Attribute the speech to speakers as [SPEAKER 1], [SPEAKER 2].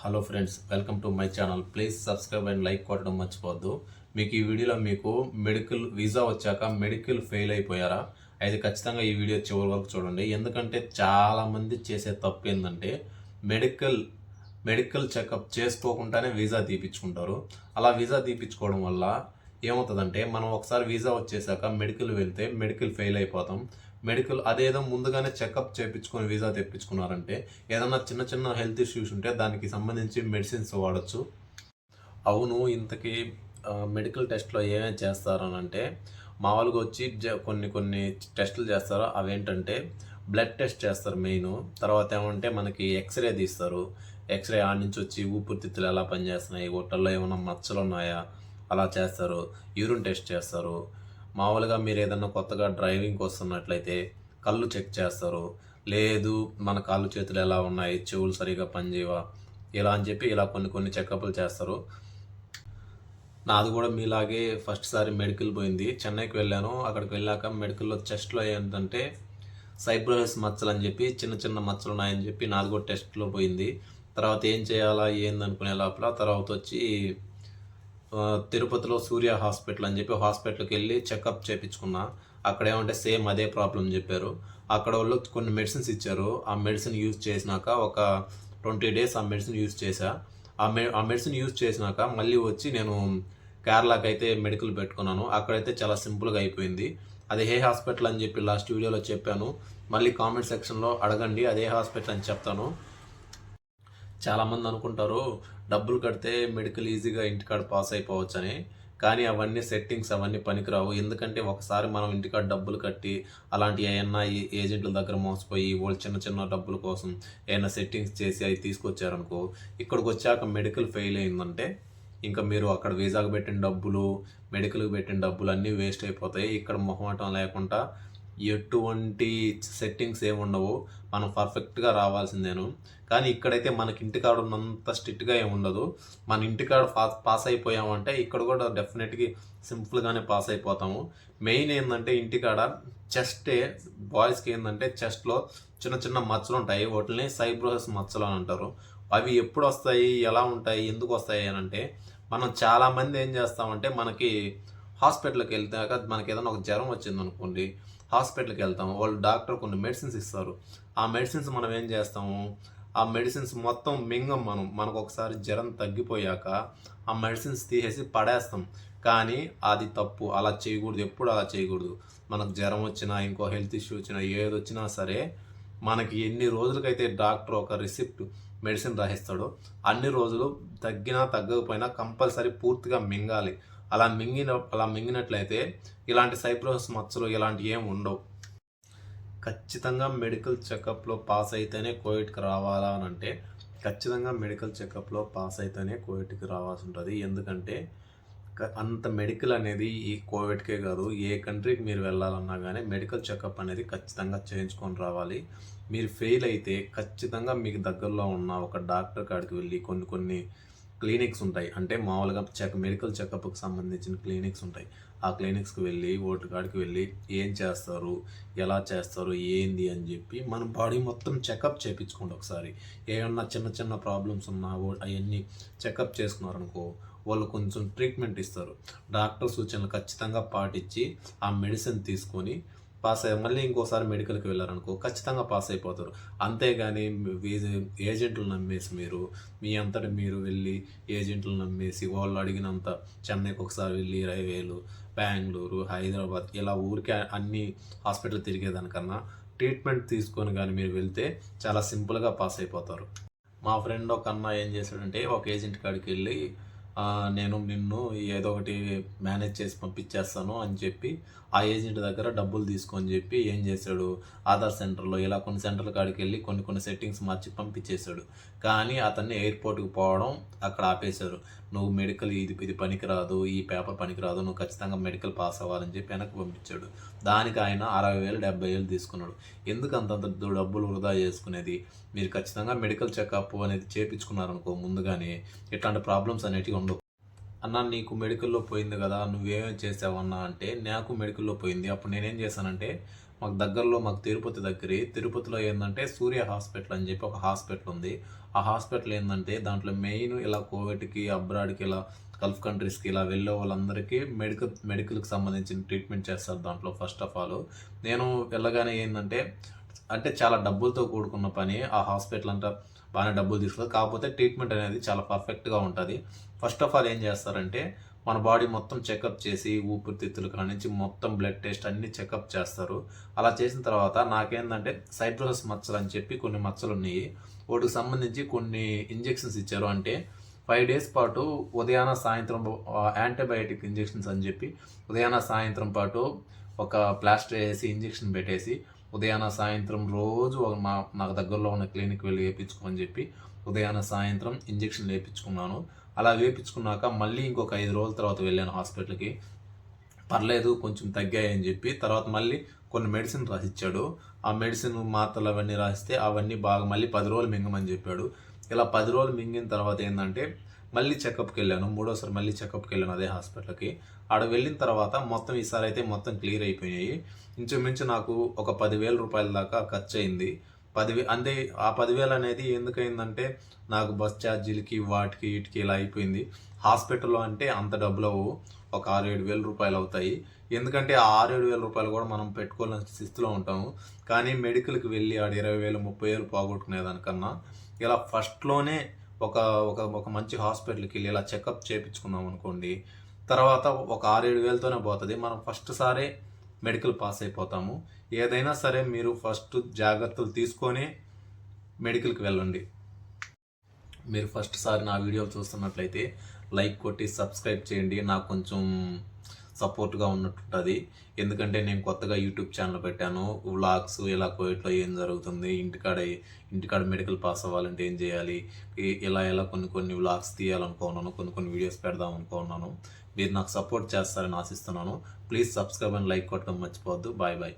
[SPEAKER 1] Hello friends, welcome to my channel. Please subscribe and like కొట్టడం మర్చిపోవద్దు. మీకు ఈ వీడియోలో మెడికల్ వీసా వచ్చాక మెడికల్ ఫెయిల్ అయిపోయారా? అయితే ఖచ్చితంగా ఈ వీడియో చివరి వరకు చూడండి. ఎందుకంటే చాలామంది చేసే తప్పు ఏంటంటే మెడికల్ మెడికల్ చెకప్ చేసుకోకుండానే వీసా తీపించుకుంటారు. అలా వీసా తీపించుకోవడం వల్ల ఏమవుతుందంటే మనం ఒకసారి వీసా వచ్చేసాక మెడికల్ వెళ్తే మెడికల్ ఫెయిల్ అయిపోతాం. అదేదో ముందుగానే చెకప్ చేయించుకొని వీసా తెప్పించుకున్నారంటే ఏదన్నా చిన్న చిన్న హెల్త్ ఇష్యూస్ ఉంటే దానికి సంబంధించి మెడిసిన్స్ వాడచ్చు. అవును, ఇంతకీ మెడికల్ టెస్ట్లో ఏమేమి చేస్తారనంటే మామూలుగా వచ్చి కొన్ని కొన్ని టెస్టులు చేస్తారు. అవేంటంటే బ్లడ్ టెస్ట్ చేస్తారు మెయిన్. తర్వాత ఏమంటే మనకి ఎక్స్రే తీస్తారు. ఎక్స్రే ఆడ నుంచి వచ్చి ఊపిరితిత్తులు ఎలా పనిచేస్తున్నాయి, గుట్టల్లో ఏమైనా మచ్చలు ఉన్నాయా అలా చేస్తారు. యూరిన్ టెస్ట్ చేస్తారు. మామూలుగా మీరు ఏదన్నా కొత్తగా డ్రైవింగ్కి వస్తున్నట్లయితే కళ్ళు చెక్ చేస్తారు. లేదు మన కాళ్ళు చేతులు ఎలా ఉన్నాయి, చెవులు సరిగా పనిచేయవా, ఇలా అని చెప్పి ఇలా కొన్ని కొన్ని చెకప్లు చేస్తారు. నాది కూడా మీలాగే ఫస్ట్ సారి మెడికల్ పోయింది. చెన్నైకి వెళ్ళాను. అక్కడికి వెళ్ళాక మెడికల్లో చెస్ట్లో ఏంటంటే సైబ్రోసిస్ మచ్చలు అని చెప్పి చిన్న చిన్న మచ్చలు ఉన్నాయని చెప్పి నాది కూడా టెస్ట్లో పోయింది. తర్వాత ఏం చేయాలా ఏందనుకునే లోపల తర్వాత వచ్చి తిరుపతిలో సూర్య హాస్పిటల్ అని చెప్పి హాస్పిటల్కి వెళ్ళి చెకప్ చేయించుకున్నా. అక్కడ ఏమంటే సేమ్ అదే ప్రాబ్లం చెప్పారు. అక్కడ వాళ్ళు కొన్ని మెడిసిన్స్ ఇచ్చారు. ఆ మెడిసిన్ యూజ్ చేసినాక ఒక 20 days ఆ మెడిసిన్ యూజ్ చేశా. ఆ మెడిసిన్ యూజ్ చేసినాక మళ్ళీ వచ్చి నేను కేరళకి అయితే మెడికల్ పెట్టుకున్నాను. అక్కడైతే చాలా సింపుల్గా అయిపోయింది. అది ఏ హాస్పిటల్ అని చెప్పి లాస్ట్ వీడియోలో చెప్పాను. మళ్ళీ కామెంట్ సెక్షన్లో అడగండి, అదే హాస్పిటల్ అని చెప్తాను. చాలామంది అనుకుంటారు డబ్బులు కడితే మెడికల్ ఈజీగా ఇంటికాడ పాస్ అయిపోవచ్చని. కానీ అవన్నీ సెట్టింగ్స్ అవన్నీ పనికిరావు. ఎందుకంటే ఒకసారి మనం ఇంటికాడ డబ్బులు కట్టి అలాంటి ఏమన్నా ఏజెంట్ల దగ్గర మోసపోయి వాళ్ళు చిన్న చిన్న డబ్బుల కోసం ఏమైనా సెట్టింగ్స్ చేసి అవి తీసుకొచ్చారనుకో, ఇక్కడికి వచ్చాక మెడికల్ ఫెయిల్ అయిందంటే ఇంకా మీరు అక్కడ వీసాకు పెట్టిన డబ్బులు, మెడికల్కి పెట్టిన డబ్బులు అన్నీ వేస్ట్ అయిపోతాయి. ఇక్కడ మొహమాటం లేకుండా ఎటువంటి సెట్టింగ్స్ ఏమి ఉండవు. మనం పర్ఫెక్ట్గా రావాల్సిందేను. కానీ ఇక్కడైతే మనకి ఇంటికాడ ఉన్నంత స్ట్రిక్ట్గా ఏమి ఉండదు. మన ఇంటికాడ పాస్ అయిపోయామంటే ఇక్కడ కూడా డెఫినెట్గా సింపుల్గానే పాస్ అయిపోతాము. మెయిన్ ఏంటంటే ఇంటికాడ చెస్టే, బాయ్స్కి ఏంటంటే చెస్ట్లో చిన్న చిన్న మచ్చలు ఉంటాయి. వాటిని సైబ్రోసిస్ మచ్చలు అని అంటారు. అవి ఎప్పుడు వస్తాయి, ఎలా ఉంటాయి, ఎందుకు వస్తాయి అని అంటే మనం చాలామంది ఏం చేస్తామంటే మనకి హాస్పిటల్కి వెళ్తాక మనకి ఏదైనా ఒక జ్వరం వచ్చింది అనుకోండి, హాస్పిటల్కి వెళ్తాము. వాళ్ళు డాక్టర్ కొన్ని మెడిసిన్స్ ఇస్తారు. ఆ మెడిసిన్స్ మనం ఏం చేస్తాము, ఆ మెడిసిన్స్ మొత్తం మింగం. మనకు ఒకసారి జ్వరం తగ్గిపోయాక ఆ మెడిసిన్స్ తీసేసి పడేస్తాం. కానీ అది తప్పు. అలా చేయకూడదు, ఎప్పుడు అలా చేయకూడదు. మనకు జ్వరం వచ్చినా, ఇంకో హెల్త్ ఇష్యూ వచ్చినా, ఏది వచ్చినా సరే మనకి ఎన్ని రోజులకైతే డాక్టర్ ఒక రిసిప్ట్ మెడిసిన్ రాసిస్తాడో అన్ని రోజులు తగ్గినా తగ్గకపోయినా కంపల్సరీ పూర్తిగా మింగాలి. అలా మింగినట్లయితే ఇలాంటి సైప్రోసిస్ మచ్చలు ఇలాంటివి ఏమి ఉండవు. ఖచ్చితంగా మెడికల్ చెకప్లో పాస్ అయితేనే కోవిడ్కి రావాలా అని అంటే ఖచ్చితంగా మెడికల్ చెకప్లో పాస్ అయితేనే కోవిడ్కి రావాల్సి ఉంటుంది. ఎందుకంటే అంత మెడికల్ అనేది ఈ కోవిడ్కే కాదు, ఏ కంట్రీకి మీరు వెళ్ళాలన్నా కానీ మెడికల్ చెకప్ అనేది ఖచ్చితంగా చేయించుకొని రావాలి. మీరు ఫెయిల్ అయితే ఖచ్చితంగా మీకు దగ్గరలో ఉన్న ఒక డాక్టర్ కాడికి వెళ్ళి కొన్ని క్లినిక్స్ ఉంటాయి. అంటే మామూలుగా మెడికల్ చెకప్కి సంబంధించిన క్లినిక్స్ ఉంటాయి. ఆ క్లినిక్స్కి వెళ్ళి ఓటు కాడికి వెళ్ళి ఏం చేస్తారు, ఎలా చేస్తారు, ఏంది అని చెప్పి మన బాడీ మొత్తం చెకప్ చేయించుకోండి ఒకసారి. ఏమన్నా చిన్న చిన్న ప్రాబ్లమ్స్ ఉన్నా అవన్నీ చెకప్ చేసుకున్నారనుకో వాళ్ళు కొంచెం ట్రీట్మెంట్ ఇస్తారు. డాక్టర్ సూచనలు ఖచ్చితంగా పాటించి ఆ మెడిసిన్ తీసుకొని పాస్ అయ్యి మళ్ళీ ఇంకోసారి మెడికల్కి వెళ్ళారనుకో ఖచ్చితంగా పాస్ అయిపోతారు. అంతేగాని ఏజెంట్లు నమ్మేసి మీ అంతటి మీరు వెళ్ళి ఏజెంట్లు నమ్మేసి వాళ్ళు అడిగినంత చెన్నైకి ఒకసారి వెళ్ళి 20,000, బెంగళూరు, హైదరాబాద్ ఇలా ఊరికే అన్ని హాస్పిటల్ తిరిగేదానికన్నా ట్రీట్మెంట్ తీసుకొని కానీ మీరు వెళ్తే చాలా సింపుల్గా పాస్ అయిపోతారు. మా ఫ్రెండ్ ఒక అన్న ఏం చేశాడంటే ఒక ఏజెంట్ కాడికి వెళ్ళి నేను నిన్ను ఏదో ఒకటి మేనేజ్ చేసి పంపించేస్తాను అని చెప్పి ఆ ఏజెంట్ దగ్గర డబ్బులు తీసుకొని చెప్పి ఏం చేశాడు, ఆధార్ సెంటర్లో ఇలా కొన్ని సెంటర్ల కాడికి వెళ్ళి కొన్ని సెట్టింగ్స్ మార్చి పంపించేశాడు. కానీ అతన్ని ఎయిర్పోర్ట్కి పోవడం అక్కడ ఆపేశారు. నువ్వు మెడికల్ ఇది పనికిరాదు, ఈ పేపర్ పనికిరాదు, నువ్వు ఖచ్చితంగా మెడికల్ పాస్ అవ్వాలని చెప్పి వెనక్కి పంపించాడు. దానికి ఆయన 60,000 70,000 తీసుకున్నాడు. ఎందుకు అంతంత డబ్బులు వృధా చేసుకునేది? మీరు ఖచ్చితంగా మెడికల్ చెకప్ అనేది చేయించుకున్నారనుకో ముందుగానే ఇట్లాంటి ప్రాబ్లమ్స్ అనేటివి ఉండవు. అన్న నీకు మెడికల్లో పోయింది కదా, నువ్వేమేమి చేసావన్నా అంటే నాకు మెడికల్లో పోయింది. అప్పుడు నేనేం చేశానంటే మాకు దగ్గరలో మాకు తిరుపతిలో ఏంటంటే సూర్య హాస్పిటల్ అని చెప్పి ఒక హాస్పిటల్ ఉంది. ఆ హాస్పిటల్ ఏంటంటే దాంట్లో మెయిన్ ఇలా కోవిడ్కి అబ్రాడ్కి ఇలా గల్ఫ్ కంట్రీస్కి ఇలా వెళ్ళే వాళ్ళందరికీ మెడికల్కి సంబంధించిన ట్రీట్మెంట్ చేస్తారు దాంట్లో. ఫస్ట్ ఆఫ్ ఆల్ నేను వెళ్ళగానే ఏంటంటే అంటే చాలా డబ్బులతో కూడుకున్న పని. ఆ హాస్పిటల్ అంతా బాగానే డబ్బులు తీసుకుంటుంది, కాకపోతే ట్రీట్మెంట్ అనేది చాలా పర్ఫెక్ట్గా ఉంటుంది. ఫస్ట్ ఆఫ్ ఆల్ ఏం చేస్తారంటే మన బాడీ మొత్తం చెకప్ చేసి ఊపిరితిత్తుల కాడ నుంచి మొత్తం బ్లడ్ టెస్ట్ అన్నీ చెకప్ చేస్తారు. అలా చేసిన తర్వాత నాకేంటంటే సైట్రోసిస్ మచ్చలు అని చెప్పి కొన్ని మచ్చలు ఉన్నాయి. వాటికి సంబంధించి కొన్ని ఇంజెక్షన్స్ ఇచ్చారు. అంటే 5 days పాటు ఉదయాన సాయంత్రం యాంటీబయాటిక్ ఇంజెక్షన్స్ అని చెప్పి ఉదయాన సాయంత్రం పాటు ఒక ప్లాస్టర్ వేసి ఇంజెక్షన్ పెట్టేసి ఉదయాన సాయంత్రం రోజు నాకు దగ్గరలో ఉన్న క్లినిక్ వెళ్ళి వేయించుకోమని చెప్పి ఉదయాన సాయంత్రం ఇంజెక్షన్ వేయించుకున్నాను. అలా వేయించుకున్నాక మళ్ళీ ఇంకొక 5 రోజుల తర్వాత వెళ్ళాను హాస్పిటల్కి. పర్లేదు కొంచెం తగ్గాయని చెప్పి తర్వాత మళ్ళీ కొన్ని మెడిసిన్ రాసిచ్చాడు. ఆ మెడిసిన్ మాత్రలు అవన్నీ రాస్తే అవన్నీ బాగా మళ్ళీ 10 రోజులు మింగమని చెప్పాడు. ఇలా 10 రోజులు మింగిన తర్వాత ఏంటంటే మళ్ళీ చెకప్కి వెళ్ళాను. మూడోసారి మళ్ళీ చెకప్కి వెళ్ళాను అదే హాస్పిటల్కి. ఆడ వెళ్ళిన తర్వాత మొత్తం ఈసారి అయితే మొత్తం క్లియర్ అయిపోయాయి. ఇంచుమించు నాకు ఒక 10,000 రూపాయల దాకా ఖర్చు అయింది. అంతే. ఆ 10,000 అనేది ఎందుకయిందంటే నాకు బస్ ఛార్జీలకి వాటికి వీటికి ఇలా అయిపోయింది. హాస్పిటల్లో అంటే అంత డబ్బులు అవ్వవు, ఒక 6-7 వేల రూపాయలు అవుతాయి. ఎందుకంటే ఆ 6-7 వేల రూపాయలు కూడా మనం పెట్టుకోవాల్సిన స్థితిలో ఉంటాము. కానీ మెడికల్కి వెళ్ళి ఆడ 20,000 30,000 పోగొట్టుకునేదానికన్నా ఇలా ఫస్ట్లోనే ఒక ఒక ఒక మంచి హాస్పిటల్కి వెళ్ళి ఇలా చెకప్ చేయించుకున్నాం అనుకోండి, తర్వాత ఒక 6-7 వేలతోనే పోతుంది. మనం ఫస్ట్ సారే మెడికల్ పాస్ అయిపోతాము. ఏదైనా సరే మీరు ఫస్ట్ జాగ్రత్తలు తీసుకొని మెడికల్కి వెళ్ళండి. మీరు ఫస్ట్ సారి నా వీడియో చూస్తున్నట్లయితే లైక్ కొట్టి సబ్స్క్రైబ్ చేయండి. నాకు కొంచెం సపోర్ట్గా ఉన్నట్టుంటుంది. ఎందుకంటే నేను కొత్తగా యూట్యూబ్ ఛానల్ పెట్టాను. వ్లాగ్స్ ఇలా కోవిడ్లో ఏం జరుగుతుంది, ఇంటికాడ మెడికల్ పాస్ అవ్వాలంటే ఏం చేయాలి, ఇలా కొన్ని వ్లాగ్స్ తీయాలనుకున్నాను, కొన్ని వీడియోస్ పెడదాం అనుకున్నాను. మీరు నాకు సపోర్ట్ చేస్తారని ఆశిస్తున్నాను. ప్లీజ్ సబ్స్క్రైబ్ అండ్ లైక్ కొట్టడం మర్చిపోవద్దు. Bye bye.